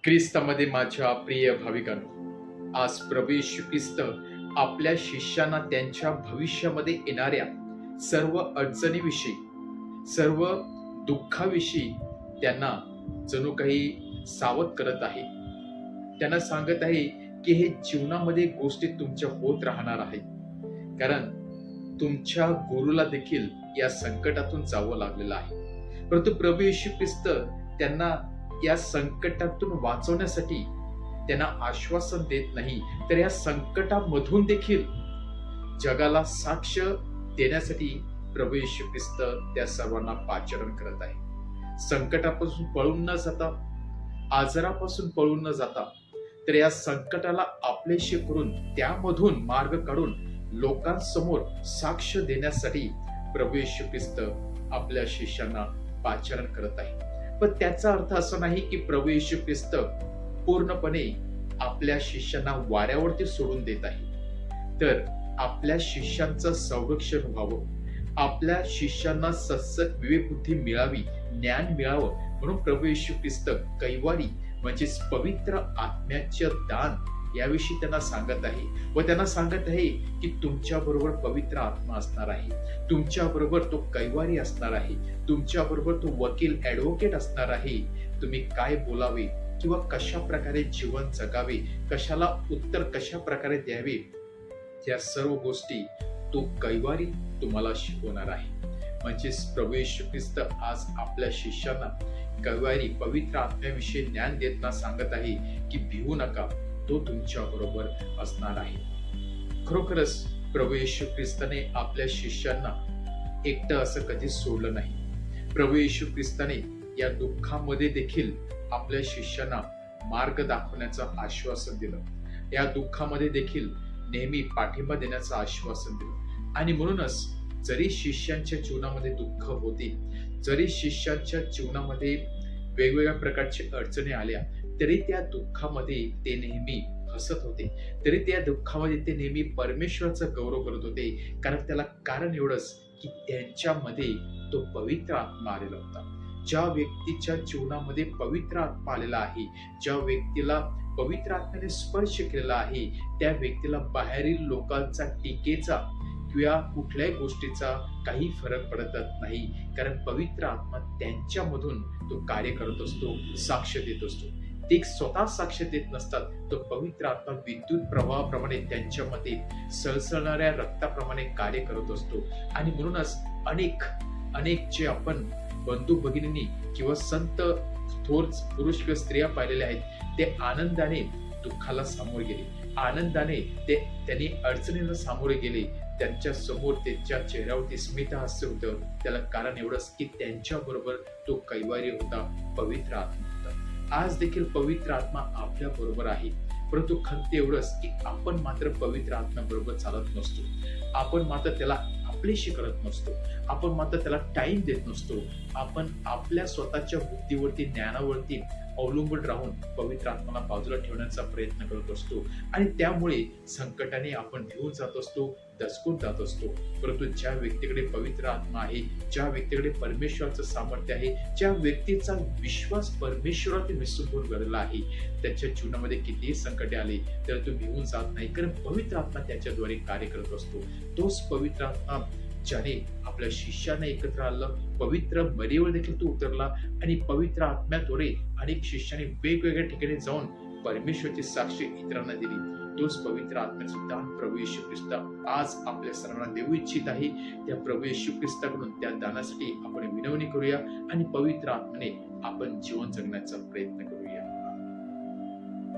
ख्रिस्तामध्ये माझ्या प्रिय भाविकांनो, आज प्रभू येशू ख्रिस्त आपल्या शिष्यांना त्यांच्या भविष्यामध्ये येणाऱ्या सर्व अडचणीविषयी, सर्व दुःखाविषयी त्यांना जणू काही सावध करत आहे. त्यांना सांगत आहे की हे जीवनामध्ये गोष्टी तुमच्या होत राहणार आहेत. कारण तुमच्या गुरुला देखील या संकटातून जावं लागलेलं आहे. परंतु प्रभू येशू ख्रिस्त त्यांना या संकटातून वाचवण्यासाठी त्यांना आश्वासन देत नाही, तर या संकटामधून देखील जगाला साक्ष देण्यासाठी प्रभू येशू ख्रिस्त त्या सर्वांना पाचारण करत आहे. संकटापासून पळून न जाता, आजारापासून पळून न जाता, तर या संकटाला आपलेशी करून त्यामधून मार्ग काढून लोकांसमोर साक्ष देण्यासाठी प्रभू येशू ख्रिस्त आपल्या शिष्यांना पाचारण करत आहे. पण त्याचा अर्थ असा नाही की प्रभू येशू ख्रिस्त पूर्णपणे आपल्या शिष्यांना वाऱ्यावरती सोडून देत आहे. तर आपल्या शिष्यांचं संरक्षण व्हावं, आपल्या शिष्यांना सत्सत विवेकबुद्धी मिळावी, ज्ञान मिळावं, म्हणून प्रभू येशू ख्रिस्त कैवारी म्हणजेच पवित्र आत्म्याचे दान याविषयी त्यांना सांगत आहे. व त्यांना सांगत आहे की तुमच्या बरोबर पवित्र आत्मा असणार आहे, तुमच्या बरोबर तो कैवारी असणार आहे, तुमच्या बरोबर तो वकील ऍडव्होकेट असणार आहे. तुम्ही काय बोलावे किंवा कशा प्रकारे जीवन जगावे, कशाला उत्तर कशा प्रकारे द्यावे, या सर्व गोष्टी तो कैवारी तुम्हाला शिकवणार आहे. म्हणजेच प्रभू येशू ख्रिस्त आज आपल्या शिष्यांना कैवारी पवित्र आत्म्याविषयी ज्ञान देताना सांगत आहे की भिवू नका, तो तुमच्या बरोबर असणार आहे. खरोखरच प्रभू येशू ख्रिस्ताने आपल्या शिष्यांना एकटं असं कधीच सोडलं नाही. प्रभू येशू ख्रिस्ताने या दुःखामध्ये देखील आपल्या शिष्यांना मार्ग दाखवण्याचं आश्वासन दिलं. या दुःखामध्ये देखील नेहमी पाठिंबा देण्याचं आश्वासन दिलं. आणि म्हणूनच जरी शिष्यांच्या जीवनामध्ये दुःख होते, जरी शिष्यांच्या जीवनामध्ये वेगवेगळ्या प्रकारच्या अडचणी आल्या, तरी त्या दुःखामध्ये ते नेहमी हसत होते, तरी त्या दुःखामध्ये ते नेहमी परमेश्वराचा गौरव करत होते. कारण त्याला कारण एवढंच की त्यांच्यामध्ये तो पवित्र आत्मा आलेला होता. ज्या व्यक्तीच्या जीवनामध्ये पवित्र आत्मा आलेला आहे, ज्या व्यक्तीला पवित्र आत्म्याने स्पर्श केलेला आहे, त्या व्यक्तीला बाहेरील लोकांचा टीकेचा किंवा कुठल्याही गोष्टीचा काही फरक पडत नाही. कारण पवित्र आत्मा त्यांच्यामधून तो कार्य करत असतो, साक्ष देत असतो. ते स्वतः साक्ष देत नसतात, तो पवित्र आत्मा विद्युत प्रवाहाप्रमाणे त्यांच्यामध्ये सळसळणाऱ्या रक्ताप्रमाणे कार्य करत असतो. आणि म्हणूनच अनेक जे आपण बंधू भगिनींनी किंवा संत थोर पुरुष किंवा स्त्रिया पाहिलेल्या आहेत, ते आनंदाने दुःखाला सामोरे गेले, आनंदाने त्यांनी अडचणीला सामोरे गेले. त्यांच्या समोर त्यांच्या चेहऱ्यावरती स्मित हास्य होतं. त्याला कारण एवढंच की त्यांच्या बरोबर तो कैवारी होता, पवित्र आत्मा होता. आज देखील पवित्र आत्मा आपल्या बरोबर आहे. परंतु खंत एवढंच की आपण मात्र पवित्र आत्म्याबरोबर चालत नसतो, आपण मात्र त्याला आपलेशी करत नसतो, आपण मात्र त्याला टाइम देत नसतो. आपण आपल्या स्वतःच्या बुद्धीवरती, ज्ञानावरती अवलंबून राहून पवित्र आत्म्याला बाजूला ठेवण्याचा प्रयत्न करत असतो. आणि त्यामुळे संकटाने आपण भिवून जात असतो, दचकून जात असतो. परंतु ज्या व्यक्तीकडे पवित्र आत्मा आहे, ज्या व्यक्तीकडे परमेश्वराचं सामर्थ्य आहे, ज्या व्यक्तीचा विश्वास परमेश्वरात निसंबून घडला आहे, त्याच्या जीवनामध्ये कितीही संकटे आले तर तो भिवून जात नाही. कारण पवित्र आत्मा त्याच्याद्वारे कार्य करत असतो. तोच पवित्र आत्मा ज्याने आपल्या शिष्यांना एकत्र आणलं, पवित्र मरीवर देखील तो उतरला आणि पवित्र आत्म्याद्वारे अनेक शिष्यांनी वेगवेगळ्या ठिकाणी जाऊन परमेश्वराची साक्ष इतरांना दिली. तोच पवित्र आत्म्याचं दान प्रभू येशू ख्रिस्त आज आपल्या सर्वांना देऊ इच्छित आहे. त्या प्रभू येशू ख्रिस्ताकडून त्या दानासाठी आपण विनवणी करूया आणि पवित्र आत्म्याने आपण जीवन जगण्याचा प्रयत्न करू.